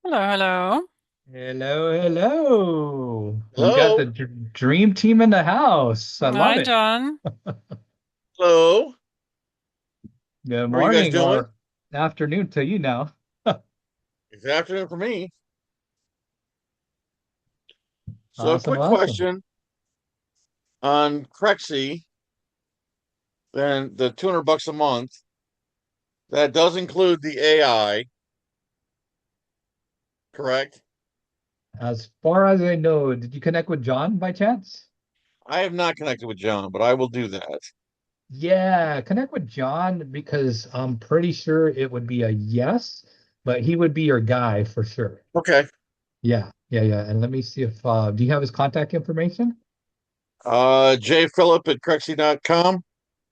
Hello, hello. Hello, hello. We got the Hello. dream team in the house. I love Hi, it. John. Hello. Good How are you guys morning doing? or afternoon to you now. It's afternoon for me. So, a Awesome, quick awesome. question on CREIC, then the $200 a month. That does include the AI, correct? As far as I know, did you connect with John by chance? I have not connected with John, but I will do that. Yeah, connect with John because I'm pretty sure it would be a yes, but he would be your guy for sure. Okay. Yeah, yeah, yeah. And let me see if do you have his contact information? jphillip at CREIC.com.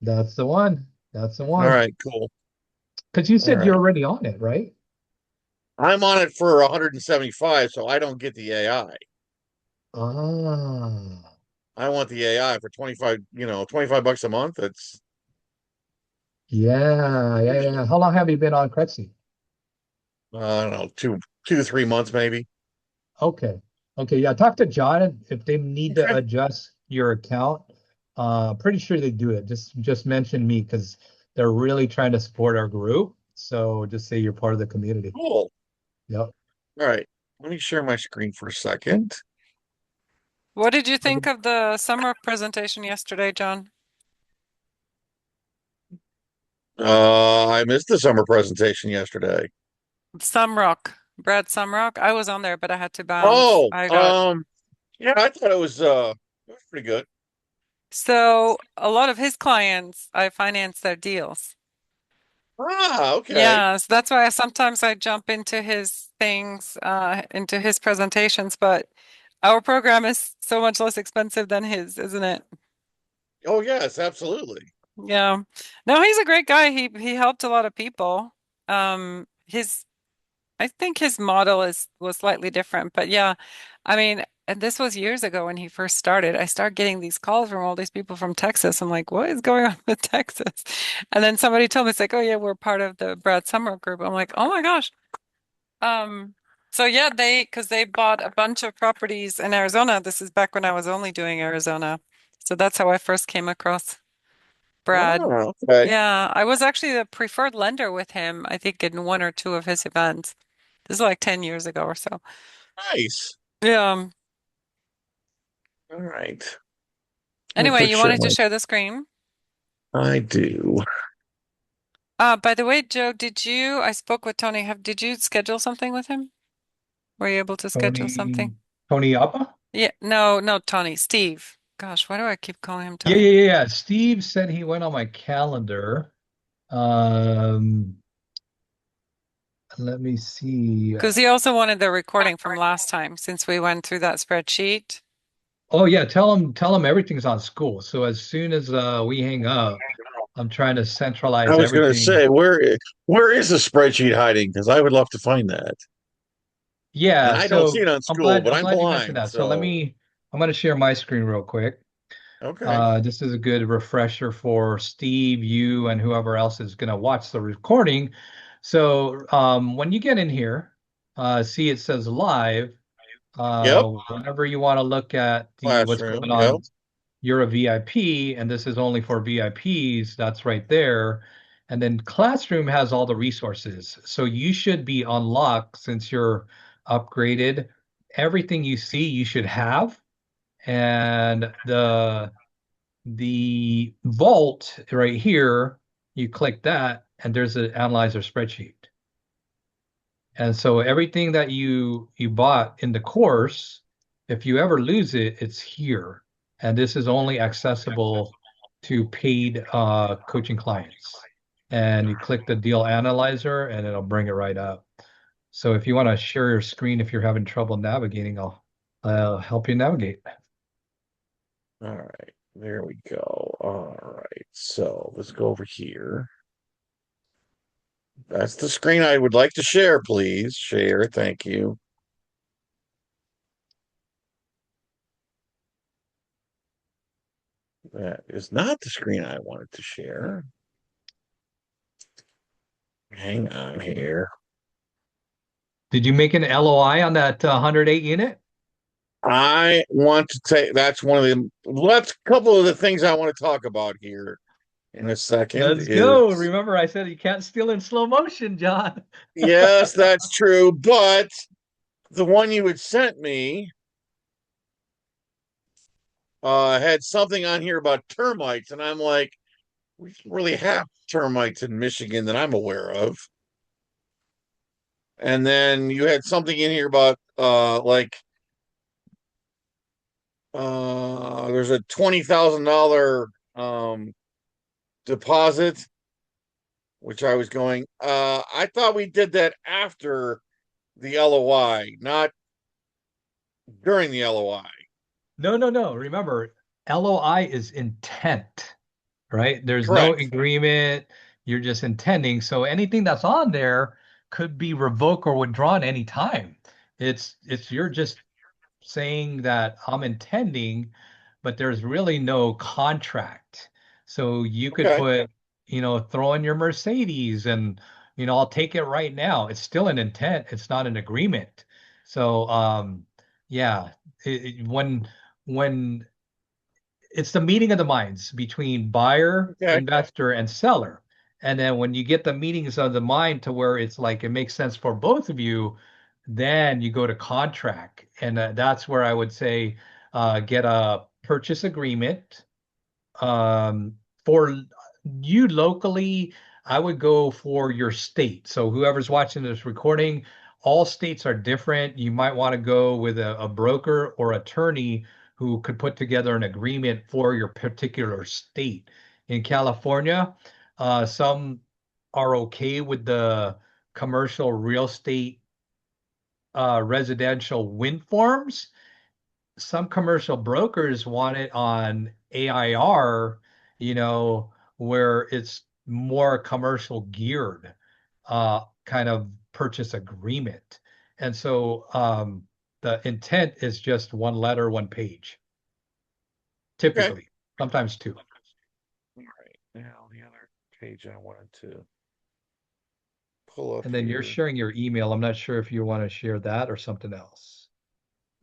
That's the one. That's the All one. right, cool. Because you All said you're right. already on it, right? I'm on it for 175, so I don't get the AI. Ah. I want the AI for 25, $25 a month. It's, Yeah, yeah, yeah. How long have you been on Crexy? I don't know, 2 to 3 months maybe. Okay. Okay, yeah. Talk to John if they need to Okay. adjust your account. Pretty sure they do it. Just mention me because they're really trying to support our group. So just say you're part of the community. Cool. Yep. All right. Let me share my screen for a second. What did you think of the summer presentation yesterday, John? I missed the summer presentation yesterday. Sumrock, Brad Sumrock. I was on there, but I had to bounce. Oh, I got yeah, I thought it was pretty good. so a lot of his clients, I finance their deals. Ah, okay. Yeah, so that's why sometimes I jump into his things, into his presentations, but our program is so much less expensive than his, isn't it? Oh, yes, absolutely. Yeah. No, he's a great guy. He helped a lot of people. His I think his model is was slightly different, but yeah, I mean, and this was years ago when he first started. I started getting these calls from all these people from Texas. I'm like, what is going on with Texas? And then somebody told me it's like, oh yeah, we're part of the Brad Summer group. I'm like, oh my gosh. Um, so yeah, because they bought a bunch of properties in Arizona. This is back when I was only doing Arizona. So that's how I first came across Brad. Oh, okay. Yeah, I was actually the preferred lender with him, I think in one or two of his events. This is like 10 years ago or so. Nice. Yeah. All right. Let me Anyway, quick you share wanted to my. share the screen. I do. By the way, Joe, I spoke with Tony. Did you schedule something with him? Were you able to schedule Tony something? Tony Uppa? Yeah, no, no, Tony, Steve. Gosh, why do I keep calling him Yeah, Tony? yeah, yeah, yeah. Steve said he went on my calendar. Um, let me see. Because he also wanted the recording from last time since we went through that spreadsheet. Oh yeah, tell him everything's on school. So as soon as we hang up, I'm trying to I centralize was going to everything. say, where is the spreadsheet hiding? Because I would love to find that. And Yeah, I don't see so it on I'm school, glad but I'm I'm glad you mentioned blind. that. So So, I'm gonna share my screen real quick. okay. This is a good refresher for Steve, you, and whoever else is gonna watch the recording. So when you get in here, see it says live. Yep. Whenever you want to look at the what's Classroom. going Yep. on, you're a VIP, and this is only for VIPs. That's right there. And then Classroom has all the resources. So you should be unlocked since you're upgraded. Everything you see, you should have. And the vault right here, you click that, and there's an analyzer spreadsheet. And so everything that you bought in the course, if you ever lose it, it's here. And this is only accessible to paid coaching clients. And you click the deal analyzer and it'll bring it right up. So if you want to share your screen, if you're having trouble navigating, I'll help you navigate. All right. There we go. All right. So let's go over here. That's the screen I would like to share, please. Share. Thank you. That is not the screen I wanted to share. Hang on here. Did you make an LOI on that 108 unit? I want to take that's one of the let's couple of the things I want to talk about here in a second Let's go. is Remember, I said you can't steal in slow motion, John. yes, that's true, but the one you had sent me had something on here about termites, and I'm like, we don't really have termites in Michigan that I'm aware of. And then you had something in here about there's a $20,000 deposit, which I was going, I thought we did that after the LOI, not during the LOI. No, no, no. Remember, LOI is intent, right? There's no Correct. agreement. You're just intending. So anything that's on there could be revoked or withdrawn anytime. It's you're just saying that I'm intending, but there's really no contract. So you could Okay. put, throw in your Mercedes and, I'll take it right now. It's still an intent. It's not an agreement. So, yeah, when it's the meeting of the minds between buyer, Okay. investor, and seller. And then when you get the meetings of the mind to where it's like it makes sense for both of you, then you go to contract. And that's where I would say get a purchase agreement. For you locally, I would go for your state. So whoever's watching this recording, all states are different. You might want to go with a broker or attorney who could put together an agreement for your particular state. In California, some are okay with the commercial real estate residential wind farms. Some commercial brokers want it on AIR, where it's more commercial geared kind of purchase agreement. And so the intent is just one letter, one page, Okay. typically, sometimes two. All right. Now the other page I wanted to pull up And then you're here. sharing your email. I'm not sure if you want to share that or something else.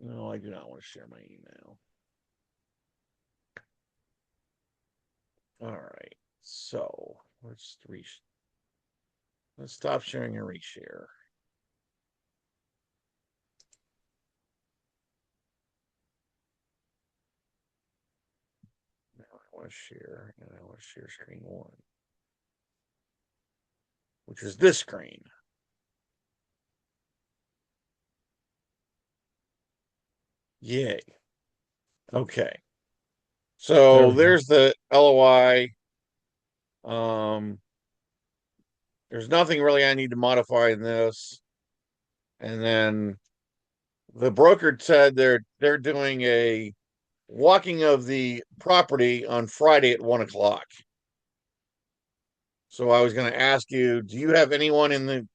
No, I do not want to share my email. All right. So let's stop sharing and reshare. Now I want to share, and I want to share screen one, which is this screen. Yay. Okay. There So we go. there's the LOI. Um, there's nothing really I need to modify in this. And then the broker said they're doing a walking of the property on Friday at 1 o'clock. So I was going to ask you, do you have anyone in the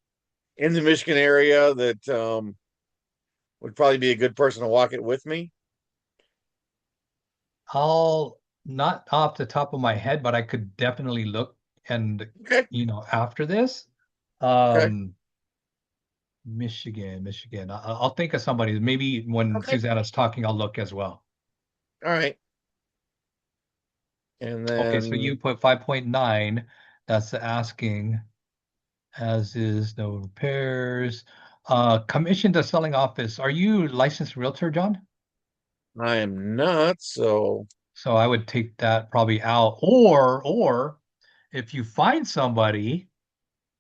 Michigan area that would probably be a good person to walk it with me? I'll not off the top of my head, but I could definitely look and Okay. after this. Okay. Um, Michigan. I'll think of somebody. Maybe when Okay. Susanna's talking, I'll look as well. All right. And Okay, so then you put 5.9. That's the asking, as is no repairs. Commission to selling office. Are you licensed realtor, John? I am not, so So I would take that probably out. Or if you find somebody,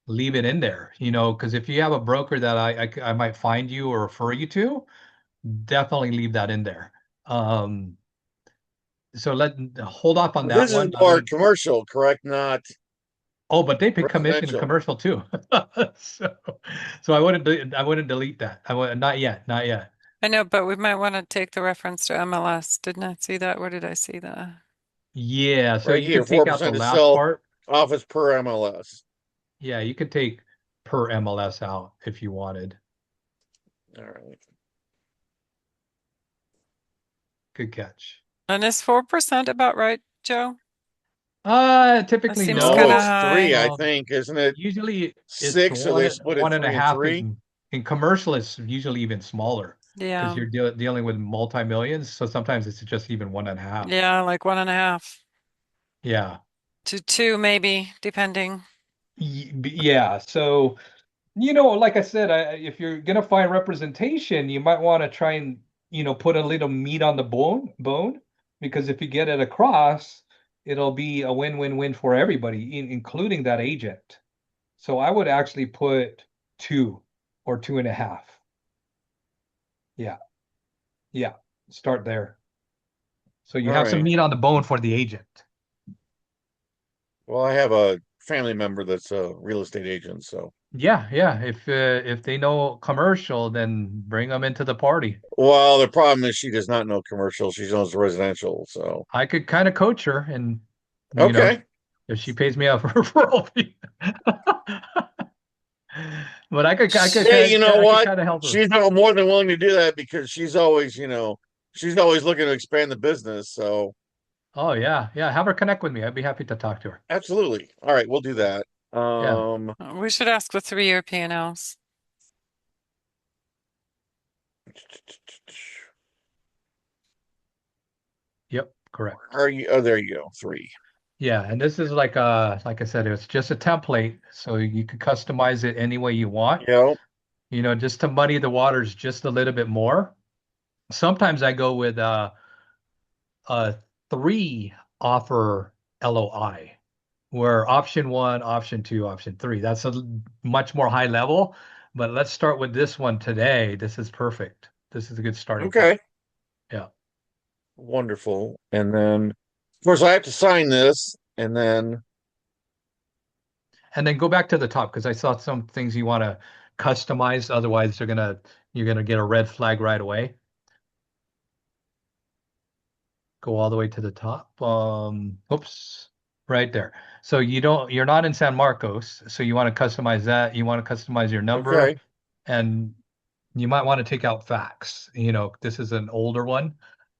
leave it in there, because if you have a broker that I might find you or refer you to, definitely leave that in there. Um, so hold off on that this is one. more commercial, correct? Not Oh, but they pay commission in residential. commercial too. So, I wouldn't delete that. I would not yet, not yet. I know, but we might want to take the reference to MLS. Didn't I see that? Where did I see that? Yeah, so Right you here, could take out the 4% to last sell part. office per MLS. Yeah, you could take per MLS out if you wanted. All right. Good catch. And is 4% about right, Joe? That Typically seems No, kind of no. it's three, high. I think, isn't it? Usually it's Six, so one they split it one and a three and half three. In commercial, it's usually even smaller because Yeah. you're dealing with multi-millions. So sometimes it's just even one and a half. Yeah, like one and a half Yeah. to two, maybe, depending. Yeah. So, like I said, if you're gonna find representation, you might want to try and, put a little meat on the bone, because if you get it across, it'll be a win-win-win for everybody, including that agent. So I would actually put two or two and a half. Yeah. Yeah. Start there. So you All have some right. meat on the bone for the agent. Well, I have a family member that's a real estate agent, so. Yeah, yeah. If they know commercial, then bring them into the party. Well, the problem is she does not know commercial. She knows residential, so. I could kind of coach her, and you know, Okay. if she pays me a referral fee. But Hey, you know I could what? kind of help her. She's not more than willing to do that because she's always looking to expand the business. So, Oh yeah, yeah. Have her connect with me. I'd be happy to talk to her. absolutely. All right, we'll do that. Yeah. We should ask the 3 year P&Ls. Yep. Correct. Are you? Oh, there you go. Three. Yeah, and this is like I said, it's just a template, so you can customize it any way you want. Yep. Just to muddy the waters just a little bit more. Sometimes I go with a three offer LOI, where option one, option two, option three. That's a much more high level, but let's start with this one today. This is perfect. This is a good starting point. Okay. Yeah. Wonderful. And then, of course, I have to sign this, and then And then go back to the top because I saw some things you want to customize. Otherwise, you're gonna get a red flag right away. Go all the way to the top. Oops, right there. So you're not in San Marcos, so you want to customize that. You want to customize your number, okay. and you might want to take out fax. This is an older one.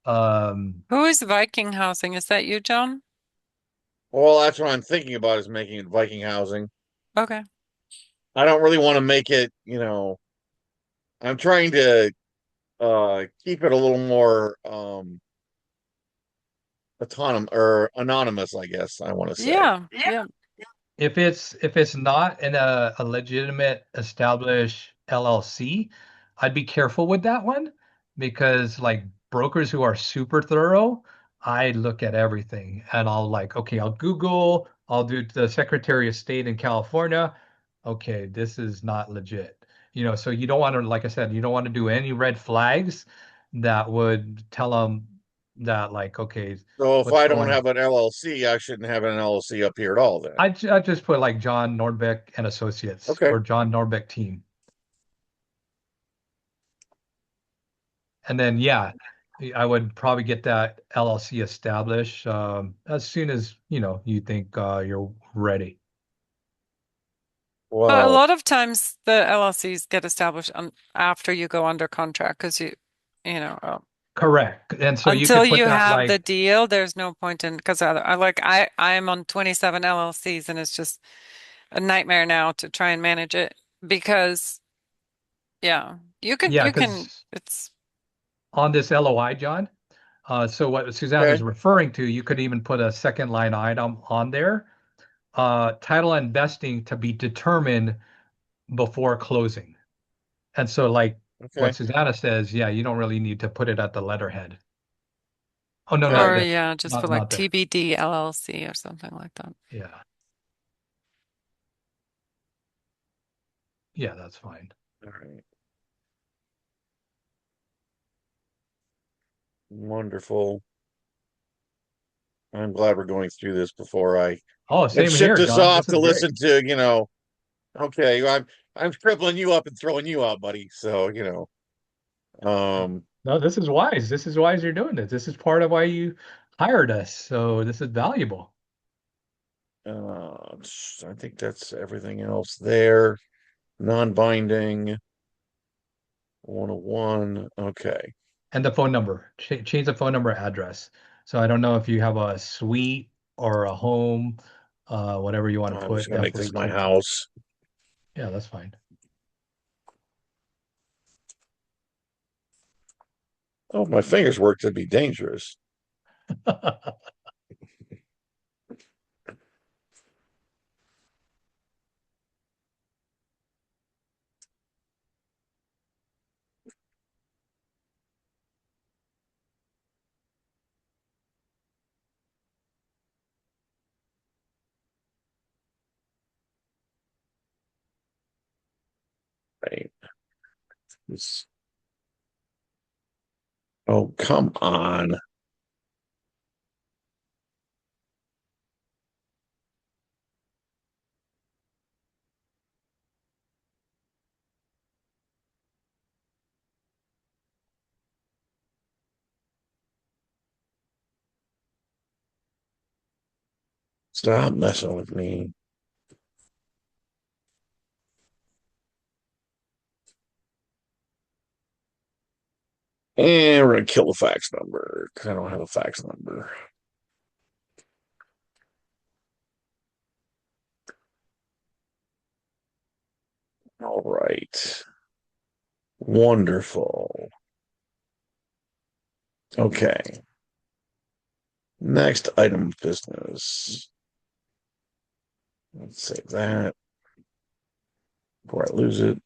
Um, Who is Viking Housing? Is that you, John? Well, that's what I'm thinking about is making it Viking housing. Okay. I don't really want to make it, I'm trying to keep it a little more autonomous or anonymous, I guess I want to say. Yeah. Yeah. if it's not in a legitimate established LLC, I'd be careful with that one because like brokers who are super thorough, I look at everything and I'll like, okay, I'll Google, I'll do the Secretary of State in California. Okay, this is not legit. So you don't want to, like I said, you don't want to do any red flags that would tell them that like, okay, So if what's I don't going on? have an LLC, I shouldn't have an LLC up here at all then. I just put like John Nordbeck and Associates Okay. or John Nordbeck team. And then, yeah, I would probably get that LLC established as soon as, you think you're ready. But a Well, lot of times the LLCs get established after you go under contract because you know, Correct. And so you until could put you that have the like, deal, there's no point in because I am on 27 LLCs and it's just a nightmare now to try and manage it because yeah, yeah, you can because it's on this LOI, John, so what Suzanne is okay. referring to, you could even put a second line item on there, title and vesting to be determined before closing. And so, like what Okay. Susanna says, yeah, you don't really need to put it at the letterhead. Oh no, not Okay. or there, yeah, just put like not there. TBD LLC or something like that. Yeah, yeah, that's fine. All right. Wonderful. I'm glad we're going through this before I Oh, and same ship here, this John. off This to is great. listen to, okay, I'm crippling you up and throwing you out, buddy. So, um No, this is wise. This is wise you're doing this. This is part of why you hired us. So this is valuable. I think that's everything else there. Non-binding 101. Okay. And the phone number, change the phone number address. So I don't know if you have a suite or a home, whatever you want to I'm just put, gonna make this definitely my change that. house. Yeah, that's fine. Oh, if my fingers worked, it'd be dangerous. Right. It's- oh, come on. Stop messing with me. And we're gonna kill the fax number because I don't have a fax number. All right. Wonderful. Okay. Next item of business. Let's save that before I lose it.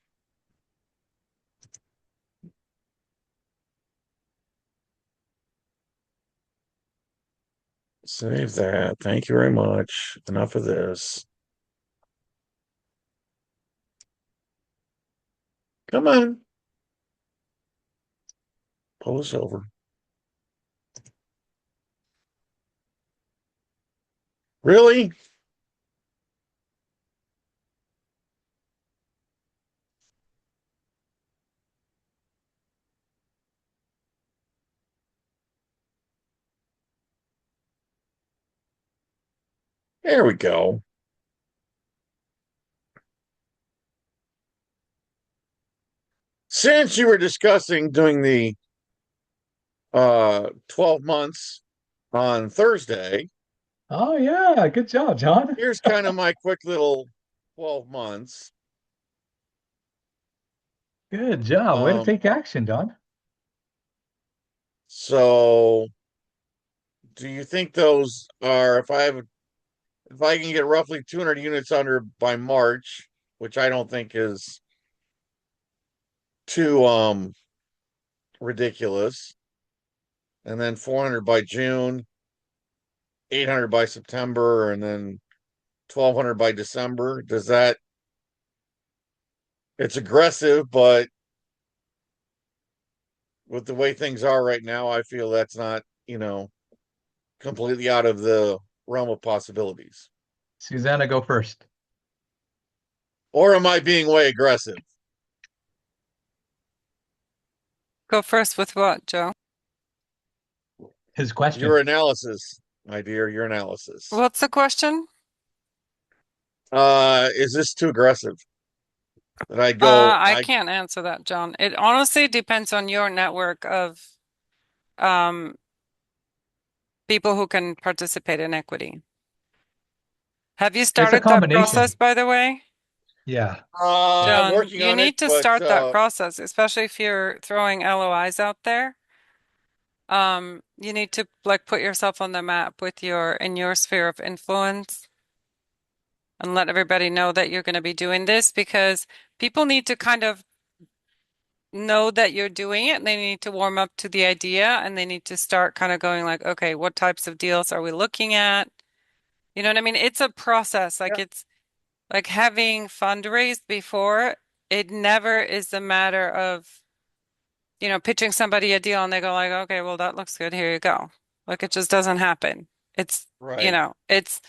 Save that. Thank you very much. Enough of this. Come on. Pull this over. Really? There we go. Since you were discussing doing the 12 months on Thursday, Oh yeah, good job, John. here's kind of my quick little 12 months. Good job. Way to Um, take action, John. so do you think those are if I can get roughly 200 units under by March, which I don't think is too ridiculous, and then 400 by June, 800 by September, and then 1,200 by December, does that it's aggressive, but with the way things are right now, I feel that's not, completely out of the realm of possibilities. Susanna, go first. Or am I being way aggressive? Go first with what, Joe? His Your question. analysis, my dear, your analysis. What's the question? Is this too aggressive? That I go, I can't answer that, John. It honestly depends on your network of um people who can participate in equity. Have you It's a started that process, combination. by the way? Yeah. I'm John, working you on it, need to but start that process, especially if you're throwing LOIs out there. You need to like put yourself on the map with your in your sphere of influence and let everybody know that you're going to be doing this because people need to kind of know that you're doing it and they need to warm up to the idea and they need to start kind of going like, okay, what types of deals are we looking at? You know what I mean? It's a process. Like yeah, it's like having fundraised before, it never is a matter of, pitching somebody a deal and they go like, okay, well, that looks good. Here you go. Like it just doesn't happen. It's, right, it's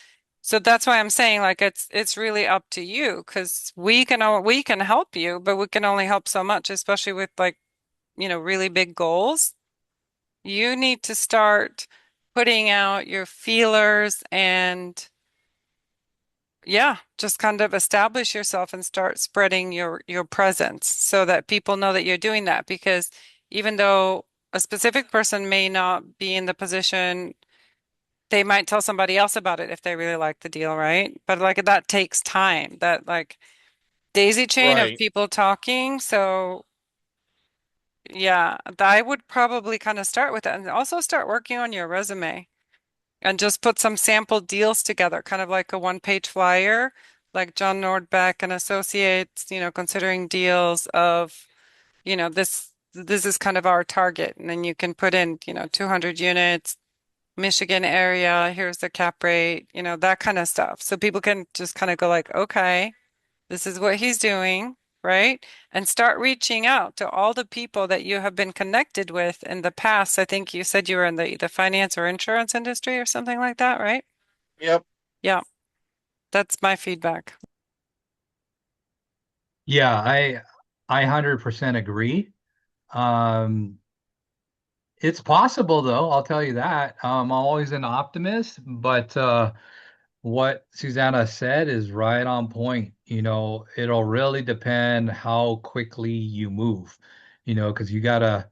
so that's why I'm saying like it's really up to you because we can help you, but we can only help so much, especially with like, really big goals. You need to start putting out your feelers and yeah, just kind of establish yourself and start spreading your presence so that people know that you're doing that because even though a specific person may not be in the position, they might tell somebody else about it if they really like the deal, right? But like that takes time. That like daisy chain of right. people talking. So yeah, I would probably kind of start with that and also start working on your resume and just put some sample deals together, kind of like a one-page flyer, like John Nordbeck and Associates, considering deals of, this is kind of our target. And then you can put in, 200 units, Michigan area, here's the cap rate, that kind of stuff. So people can just kind of go like, okay. This is what he's doing, right? And start reaching out to all the people that you have been connected with in the past. I think you said you were in the finance or insurance industry or something like that, right? Yep. Yeah, that's my feedback. Yeah, I 100% agree. Um, it's possible though, I'll tell you that. I'm always an optimist, but what Susanna said is right on point. It'll really depend how quickly you move, because you gotta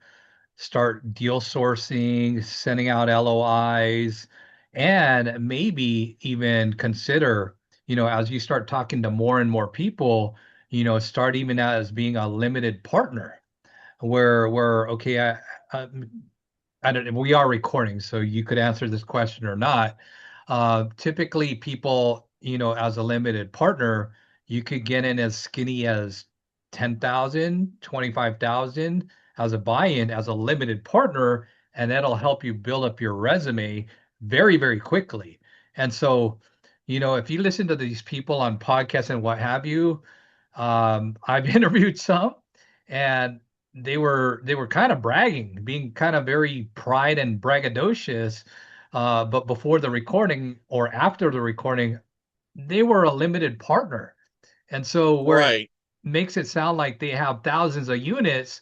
start deal sourcing, sending out LOIs, and maybe even consider, as you start talking to more and more people, start even as being a limited partner where okay, I, I don't we are recording, so you could answer this question or not. Typically people, as a limited partner, you could get in as skinny as 10,000, 25,000 as a buy-in as a limited partner, and that'll help you build up your resume very, very quickly. And so, if you listen to these people on podcasts and what have you, I've interviewed some, and they were kind of bragging, being kind of very pride and braggadocious. But before the recording or after the recording, they were a limited partner. And so where it Right. makes it sound like they have thousands of units,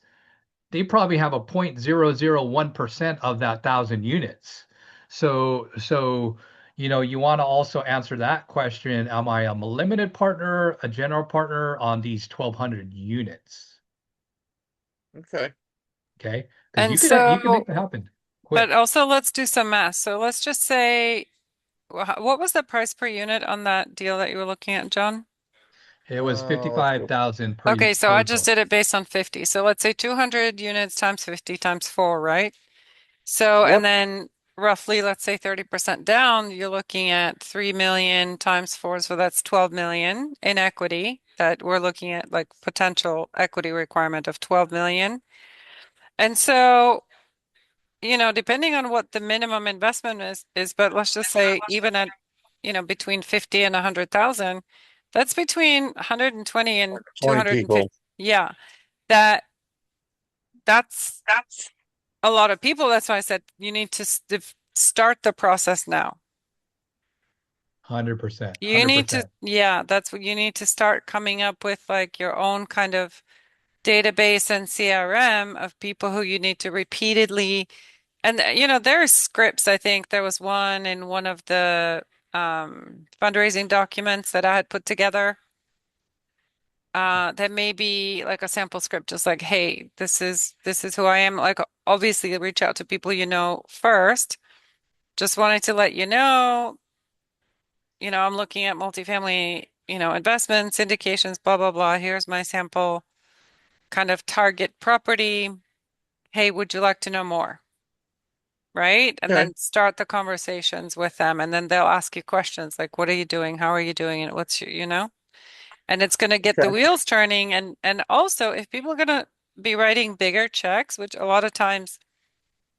they probably have a 0.001% of that thousand units. So you want to also answer that question. Am I a limited partner, a general partner on these 1,200 units? Okay. Okay. Because And you can so, make that happen but quick. also let's do some math. So let's just say, what was the price per unit on that deal that you were looking at, John? It was Let's go. 55,000 Okay, so per I just deal. did it based on 50. So let's say 200 units times 50 times 4, right? So, and Yep. then roughly, let's say 30% down, you're looking at 3 million times 4, so that's 12 million in equity that we're looking at, like potential equity requirement of 12 million. And so, depending on what the minimum investment is, but let's just say even at, between 50 and 100,000, that's between 120 and 20 people. 250. Yeah, that that's That's a lot of people. That's why I said you need to start the process now. 100%. You need to, 100%. yeah, that's what you need to start coming up with, like your own kind of database and CRM of people who you need to repeatedly. And there's scripts. I think there was one in one of the fundraising documents that I had put together. That may be like a sample script, just like, hey, this is who I am. Like, obviously, reach out to people you know first. Just wanted to let you know, I'm looking at multifamily, investments, syndications, blah, blah, blah. Here's my sample kind of target property. Hey, would you like to know more? Right? And okay. then start the conversations with them. And then they'll ask you questions like, what are you doing? How are you doing it? What's your? And it's going to get the Okay. wheels turning. And also, if people are going to be writing bigger checks, which a lot of times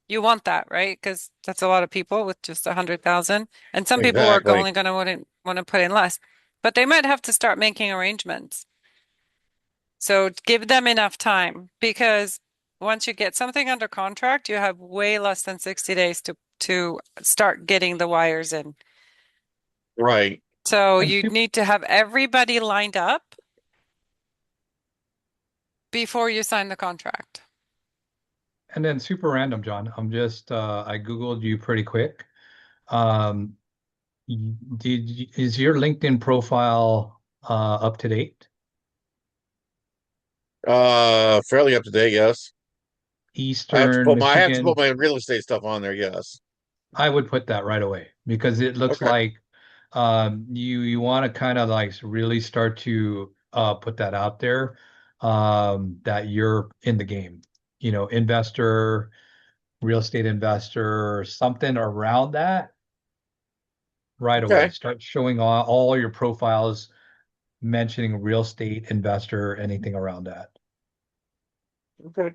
you want that, right? Because that's a lot of people with just 100,000. And some people are Exactly. only going to want to put in less, but they might have to start making arrangements. So give them enough time because once you get something under contract, you have way less than 60 days to start getting the wires in. Right. So And you super, need to have everybody lined up before you sign the contract. and then super random, John. I Googled you pretty quick. Um, is your LinkedIn profile up to date? Fairly up to date, yes. Eastern I have to put Michigan. my real estate stuff on there, yes. I would put that right away because it looks Okay. like you want to kind of like really start to put that out there, that you're in the game. investor, real estate investor, something around that right away. Okay. Start showing all your profiles mentioning real estate investor, anything around that. Okay.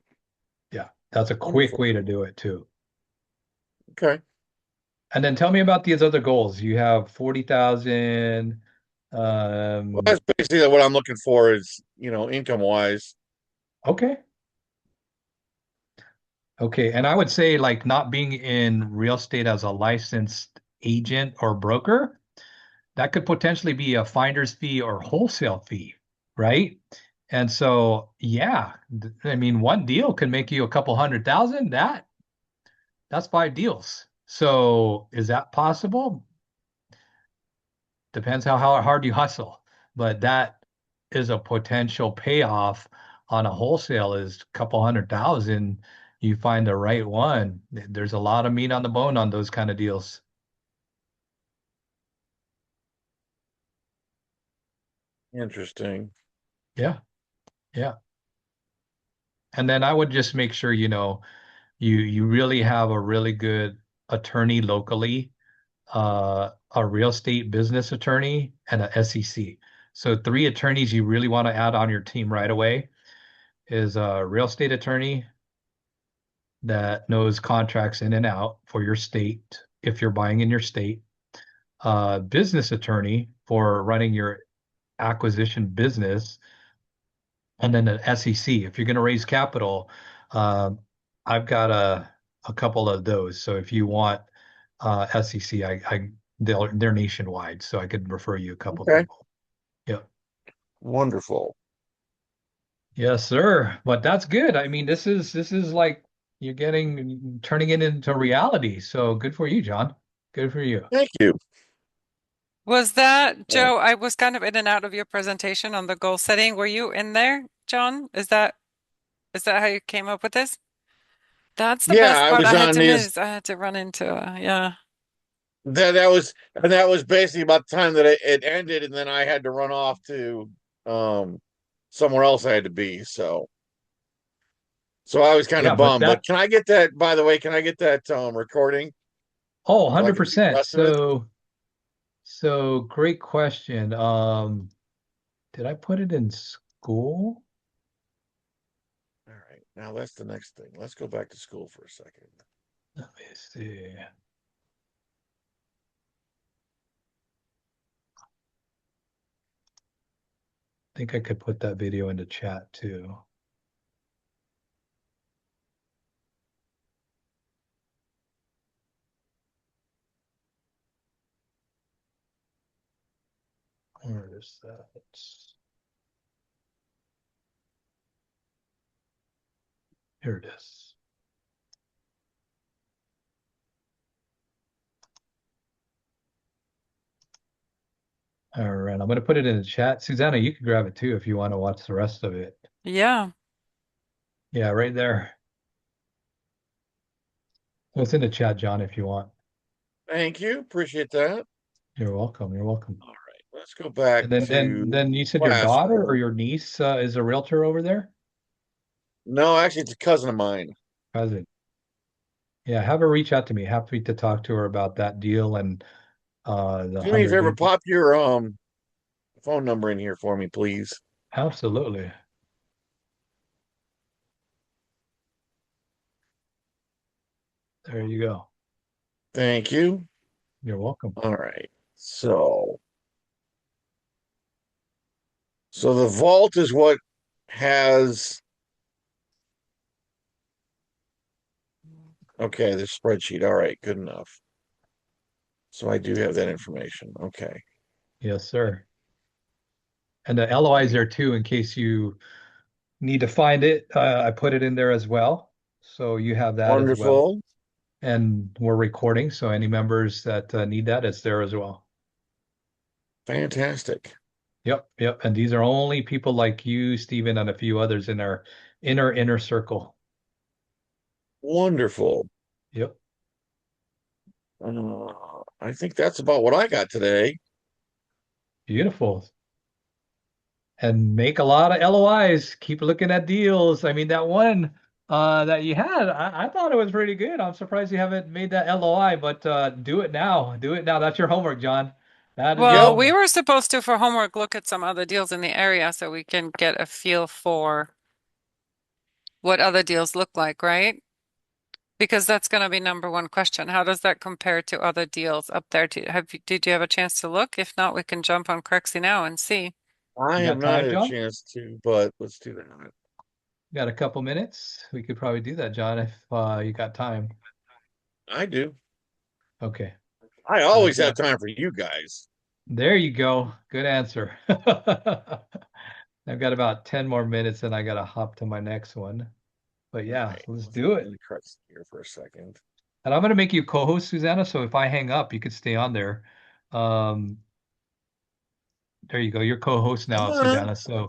Yeah, that's a quick Wonderful. way to do it too. Okay. And then tell me about these other goals. You have 40,000. Well, Um, that's basically what I'm looking for is, income wise. okay. Okay. And I would say like not being in real estate as a licensed agent or broker, that could potentially be a finder's fee or wholesale fee, right? And so, yeah, I mean, one deal can make you a couple 100,000. That's 5 deals. So is that possible? Depends how hard you hustle, but that is a potential payoff on a wholesale is a couple 100,000. You find the right one. There's a lot of meat on the bone on those kind of deals. Interesting. Yeah, yeah. And then I would just make sure, you really have a really good attorney locally, a real estate business attorney, and a SEC. So 3 attorneys you really want to add on your team right away is a real estate attorney that knows contracts in and out for your state if you're buying in your state, a business attorney for running your acquisition business, and then an SEC. If you're going to raise capital, uh, I've got a couple of those. So if you want SEC, they're nationwide, so I could refer you a couple of Okay. people. Yeah. Wonderful. Yes, sir. But that's good. I mean, this is like you're turning it into reality. So good for you, John. Good for you. Thank you. Was that, Uh, Joe? I was kind of in and out of your presentation on the goal setting. Were you in there, John? Is that how you came up with this? That's the yeah, best I part was I had on to his miss. I had to run into, yeah. that was basically about the time that it ended, and then I had to run off to um somewhere else I had to be. So I was kind Yeah, of but bummed. But that, can I get that, by the way, can I get that recording oh, so I can see the 100%. rest of it? So great question. Did I put it in school? All right. Now that's the next thing. Let's go back to school for a second. Let me see. I think I could put that video into chat too. Where is that? Here it is. All right, I'm going to put it in the chat. Susanna, you can grab it too if you want to watch the rest of it. Yeah. Yeah, right there. So it's in the chat, John, if you want. Thank you. Appreciate that. You're welcome. You're welcome. All right. Let's go back And then then to then you said your daughter or classroom. your niece is a realtor over there? No, actually, it's a cousin of mine. Cousin. Yeah, have her reach out to me. Happy to talk to her about that deal and the Do me a 100 favor, unit. pop your phone number in here for me, please. Absolutely. There you go. Thank you. You're welcome. All right. So the vault is what has, okay, the spreadsheet. All right, good enough. So I do have that information. Okay. Yes, sir. And the LOI is there too in case you need to find it. I put it in there as well. So you have that as well. Wonderful. And we're recording, so any members that need that, it's there as well. Fantastic. Yep, yep. And these are only people like you, Stephen, and a few others in our inner circle. Wonderful. Yep. I think that's about what I got today. Beautiful. And make a lot of LOIs. Keep looking at deals. I mean, that one that you had. I thought it was pretty good. I'm surprised you haven't made that LOI, but do it now. Do it now. That's your homework, John. That is your Well, Yep. we homework. were supposed to, for homework, look at some other deals in the area so we can get a feel for what other deals look like, right? Because that's going to be number one question. How does that compare to other deals up there? Did you have a chance to look? If not, we can jump on Crexy now and see. I You have got not time, had a John? chance to, but let's do that. You got a couple minutes? We could probably do that, John, if you got time. I do. Okay. I I've always have got time for you guys. There you go. Good answer. I've got about 10 more minutes and I gotta hop to my next one. But All yeah, right, let's let's do get it. in the crux here for a second. And I'm gonna make you co-host, Susanna. So if I hang up, you could stay on there. Um, there you go. You're co-host now, Uh-huh. Susanna. So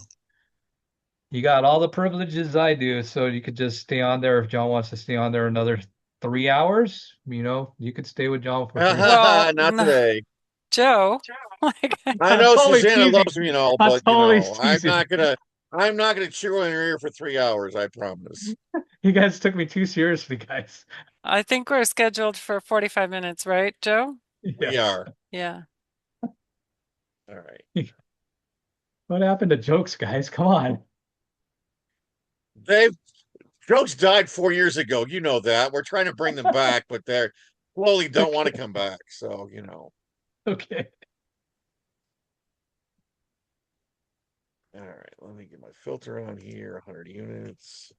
you got all the privileges I do. So you could just stay on there if John wants to stay on there another 3 hours. You could stay with John for 3 hours. Well, Not today. Joe, like, I I'm know totally Susanna teasing. loves me and all, I'm but totally teasing. I'm not gonna chew in her ear for 3 hours, I promise. You guys took me too seriously, guys. I think we're scheduled for 45 minutes, right, Joe? We Yes. are. Yeah. All right. What happened to jokes, guys? Come on. They've jokes died 4 years ago. You know that. We're trying to bring them back, but they're slowly don't want to Okay. come back. So. Okay. All right, let me get my filter on here. 100 units.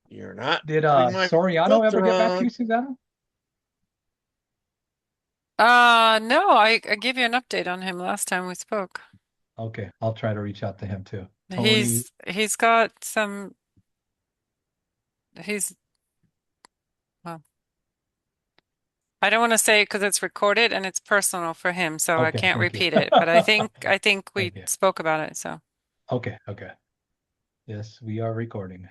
You're not Did putting my Soriano ever filter get back to on. you, Susanna? No, I gave you an update on him last time we spoke. Okay, I'll try to reach out to him too. Tony, He's got some he's well, I don't want to say it because it's recorded and it's personal for him, so I okay, can't thank you. repeat it. But I think we Thank you. spoke about it, so Okay, okay. Yes, we are recording.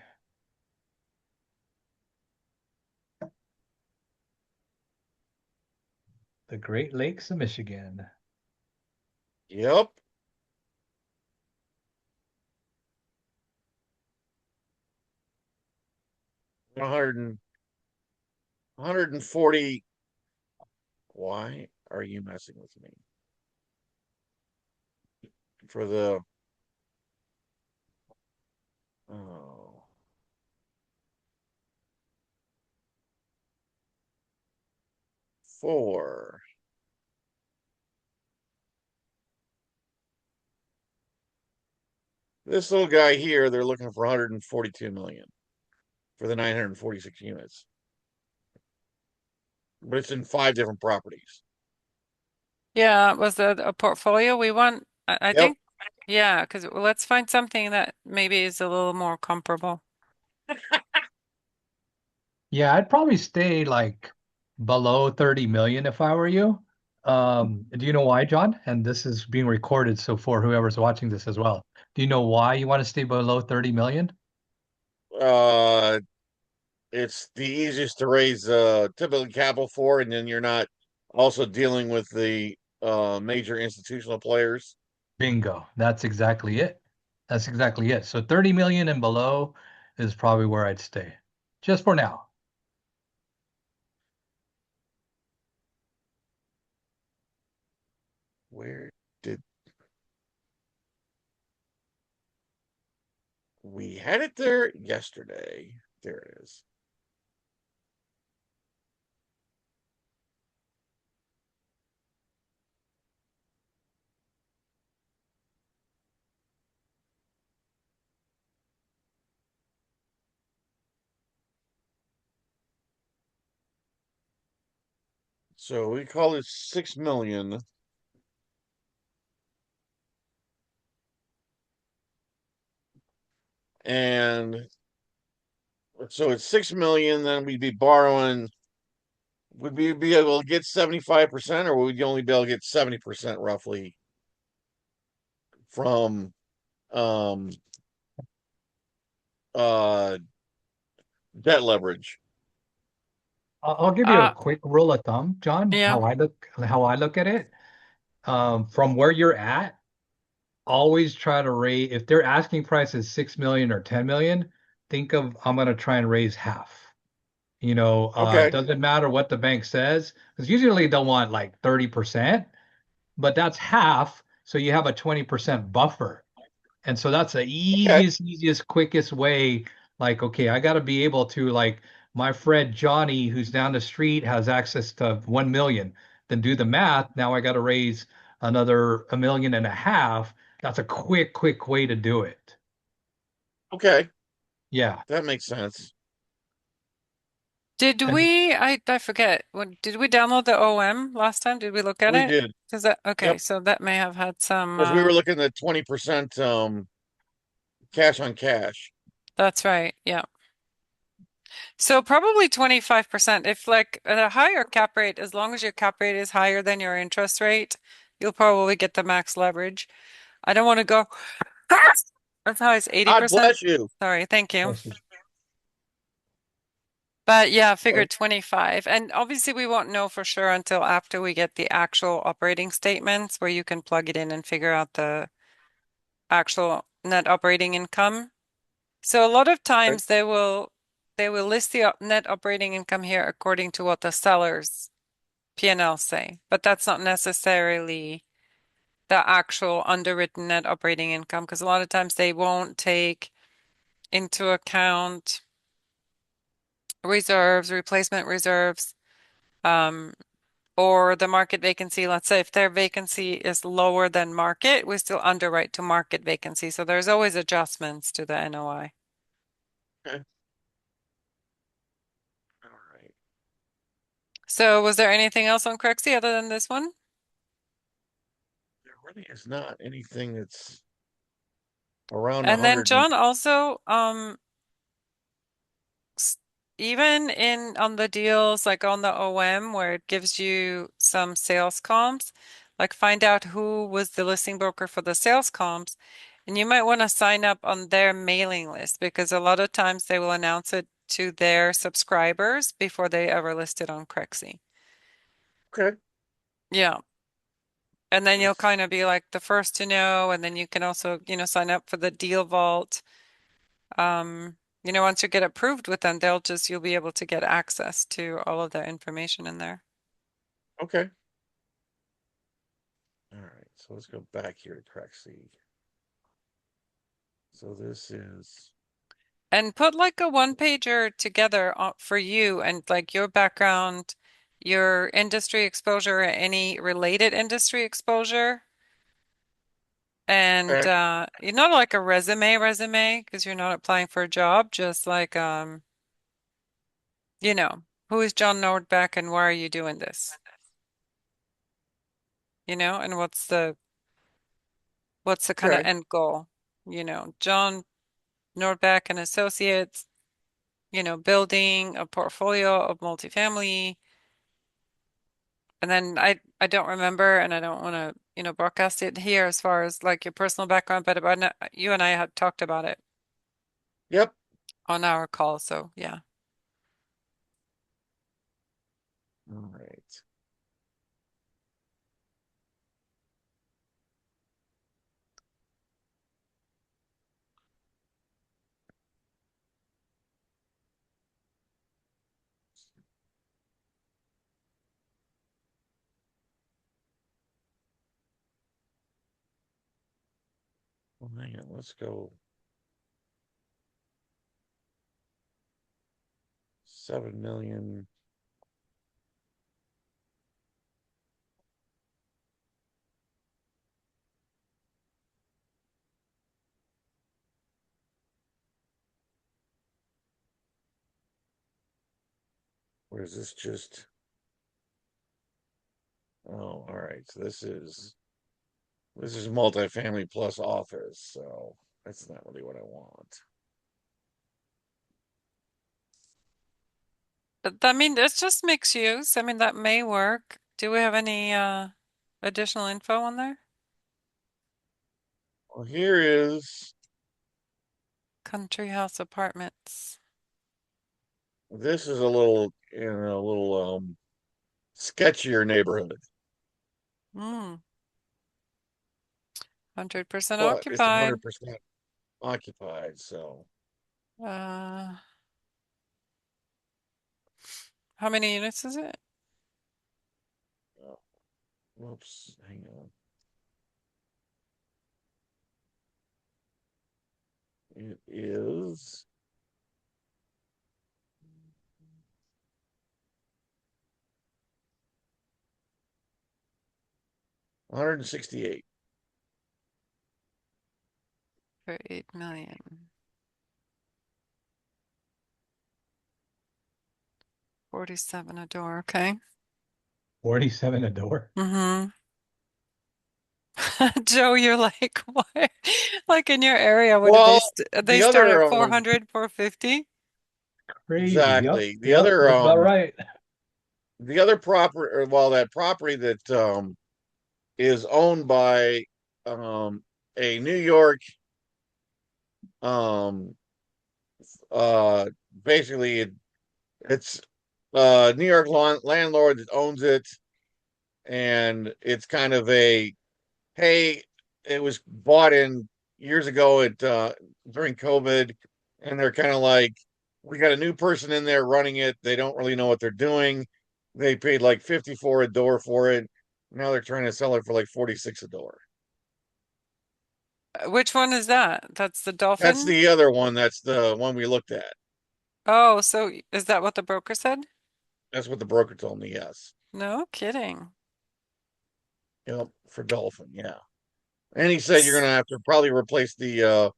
The Great Lakes of Michigan. Yep. 100 140. Why are you messing with me? For the oh 4. This little guy here, they're looking for 142 million for the 946 units. But it's in 5 different properties. yeah, was that a portfolio we want? I Yep. think yeah, because let's find something that maybe is a little more comparable. Yeah, I'd probably stay like below 30 million if I were you. Do you know why, John? And this is being recorded, so for whoever's watching this as well. Do you know why you want to stay below 30 million? Uh it's the easiest to raise typical capital for, and then you're not also dealing with the major institutional players. Bingo. That's exactly it. That's exactly it. So 30 million and below is probably where I'd stay. Just for now. Where did we had it there yesterday? There it is. So we call it 6 million, and so it's 6 million. Then we'd be borrowing. Would we be able to get 75%, or would we only be able to get 70% roughly from um uh debt leverage? I'll give you a Uh quick rule of thumb, John, yeah. how I look at it. From where you're at, always try to raise, if their asking price is 6 million or 10 million, think of I'm going to try and raise half. It Okay. doesn't matter what the bank says, because usually they'll want like 30%, but that's half. So you have a 20% buffer. And so that's the Okay. easiest, quickest way. Like, okay, I got to be able to, like, my friend Johnny, who's down the street, has access to 1 million. Then do the math. Now I got to raise another 1.5 million. That's a quick way to do it. Okay. Yeah. That makes sense. Did And we, I forget, did we download the OM last time? Did we look at We it? did. Does that, okay, Yep. so that may have had some, Because we were looking at 20% cash on cash. that's right. Yeah. So probably 25%. If like at a higher cap rate, as long as your cap rate is higher than your interest rate, you'll probably get the max leverage. I don't want to go as high as God 80%. bless you. Sorry, thank you. bless you. But yeah, figure 25. And obviously we won't know for sure until after we get the actual operating statements where you can plug it in and figure out the actual net operating income. So a lot of Okay. times they will list the net operating income here according to what the seller's P&L say, but that's not necessarily the actual underwritten net operating income because a lot of times they won't take into account reserves, replacement reserves, um, or the market vacancy. Let's say if their vacancy is lower than market, we still underwrite to market vacancy. So there's always adjustments to the NOI. Okay. All right. So was there anything else on Crexie other than this one? There really is not anything that's around a And then hundred and John also, s- even in on the deals like on the OM where it gives you some sales comps, like find out who was the listing broker for the sales comps, and you might want to sign up on their mailing list because a lot of times they will announce it to their subscribers before they ever list it on Crexie. okay. Yeah. And then you'll That's kind of be like the first to know, and then you can also, sign up for the deal vault. Once you get approved with them, you'll be able to get access to all of their information in there. okay. All right. So let's go back here to crack C. So this is And put like a one pager together for you and like your background, your industry exposure, any related industry exposure. And okay. you're not like a resume because you're not applying for a job, just like you know, who is John Nordbeck and why are you doing this? And what's the kind of Okay. end goal? John Nordbeck and Associates, building a portfolio of multifamily. And then I don't remember and I don't want to, broadcast it here as far as like your personal background, but you and I had talked about it Yep. on our call. So yeah. All right. Well, hang on. Let's go 7 million. Or is this just oh, all right. So this is multifamily plus office, so that's not really what I want. But I mean, it's just mixed use. I mean, that may work. Do we have any additional info on there? Well, here is Country house apartments. this is a little in a little sketchier neighborhood. Hmm. 100% but it's occupied. 100% occupied. So, Uh, how many units is it? uh, whoops, hang on. It is 168. For 8 million. 47 a door. Okay. 47 a door. Mm-hmm. Joe, you're like, what? Like in your area, what did Well, they the start other at 400, 450? Crazy. Yep. exactly. Yep. That's about right. The other property, or well, that property that is owned by um a New York um uh basically it's New York landlord that owns it, and it's kind of a hey, it was bought in years ago at during COVID, and they're kind of like, we got a new person in there running it. They don't really know what they're doing. They paid like 54 a door for it. Now they're trying to sell it for like 46 a door. Which one is that? That's the That's Dolphin? the other one. That's the one we looked at. Oh, so is that what the broker said? That's what the broker told me. Yes. No kidding. Yep. For Dolphin. Yeah. And he said you're S- gonna have to probably replace the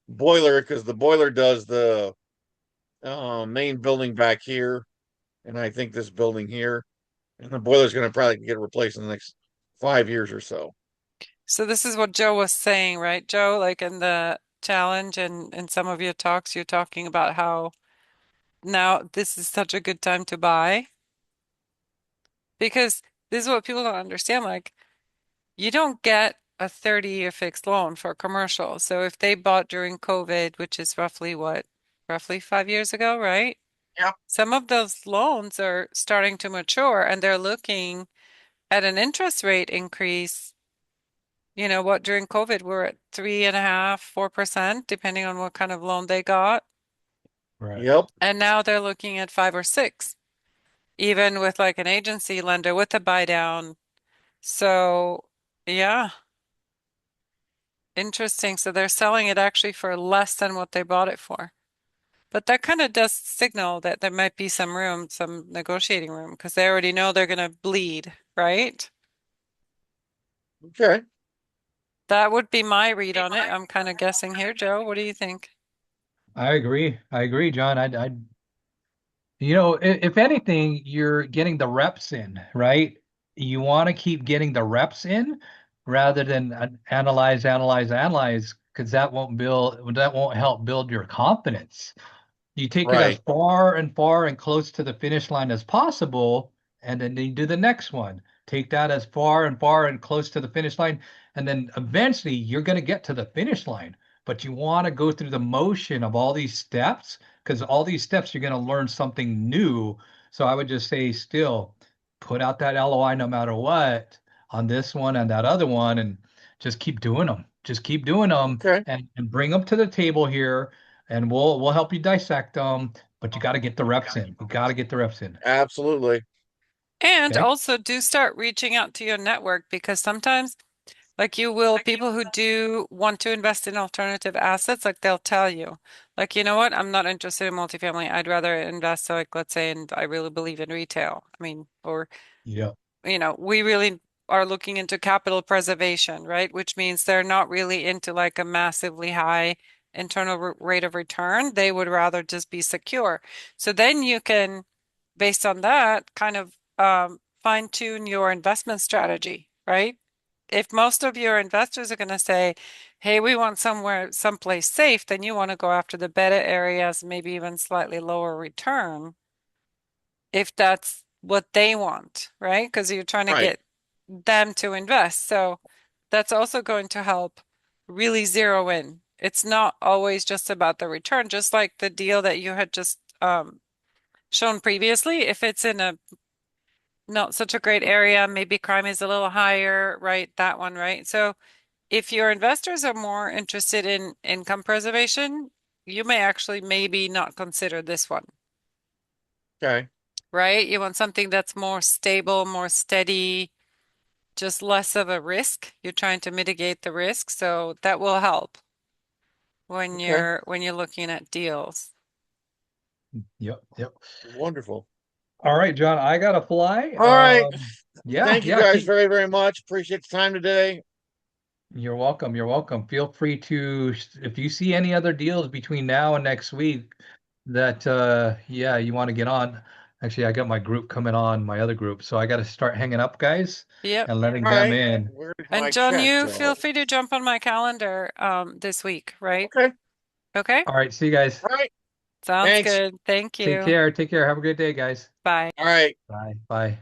boiler, because the boiler does the main building back here, and I think this building here, and the boiler's going to probably get replaced in the next 5 years or so. So this is what Joe was saying, right? Joe, like in the challenge and in some of your talks, you're talking about how now this is such a good time to buy because this is what people don't understand. Like, you don't get a 30-year fixed loan for a commercial. So if they bought during COVID, which is roughly what, roughly 5 years ago, right? Yep. Some of those loans are starting to mature and they're looking at an interest rate increase. You know what, during COVID, we're at 3.5%, 4%, depending on what kind of loan they got. Right. Yep. And now they're looking at 5 or 6, even with like an agency lender with a buy down. So, yeah, interesting. So they're selling it actually for less than what they bought it for. But that kind of does signal that there might be some room, some negotiating room, because they already know they're going to bleed, right? Okay. That would be my read on it. I'm kind of guessing here, Joe. What do you think? I agree. I agree, John. If anything, you're getting the reps in, right? You want to keep getting the reps in rather than analyze, because that won't help build your confidence. You take it as Right. far and far and close to the finish line as possible, and then you do the next one. Take that as far and close to the finish line, and then eventually you're going to get to the finish line. But you want to go through the motion of all these steps, because all these steps you're going to learn something new. So I would just say, still put out that LOI no matter what on this one and that other one, and just keep doing them. Just keep doing them Okay. and bring them to the table here, and we'll help you dissect them, but you got to get the reps in. You got to get the reps in. Absolutely. And Okay. also do start reaching out to your network because sometimes, like you will, people who do want to invest in alternative assets, like they'll tell you, like, you know what, I'm not interested in multifamily. I'd rather invest, like, let's say, and I really believe in retail. I mean, or Yeah. we really are looking into capital preservation, right? Which means they're not really into like a massively high internal rate of return. They would rather just be secure. So then you can, based on that, kind of fine tune your investment strategy, right? If most of your investors are going to say, hey, we want someplace safe, then you want to go after the better areas, maybe even slightly lower return if that's what they want, right? Because you're trying to Right. get them to invest. So that's also going to help really zero in. It's not always just about the return, just like the deal that you had just shown previously. If it's in a not such a great area, maybe crime is a little higher, right? That one, right? So if your investors are more interested in income preservation, you may actually maybe not consider this one, Okay. right? You want something that's more stable, more steady, just less of a risk. You're trying to mitigate the risk, so that will help Okay. when you're looking at deals. Yep, yep. Wonderful. All right, John, I gotta fly. All right. Yeah, Thank you yeah, guys very, very much. Appreciate the time today. you're welcome. You're welcome. Feel free to, if you see any other deals between now and next week that, yeah, you want to get on. Actually, I got my group coming on, my other group. So I got to start hanging up, guys, Yep. and letting All them right. in. Where's And my John, check you feel go? free to jump on my calendar this week, right? Okay. Okay? All right, see you guys. All right. Sounds Thanks. good. Thank Take you. care. Take care. Have a good day, guys. Bye. All right. Bye. Bye.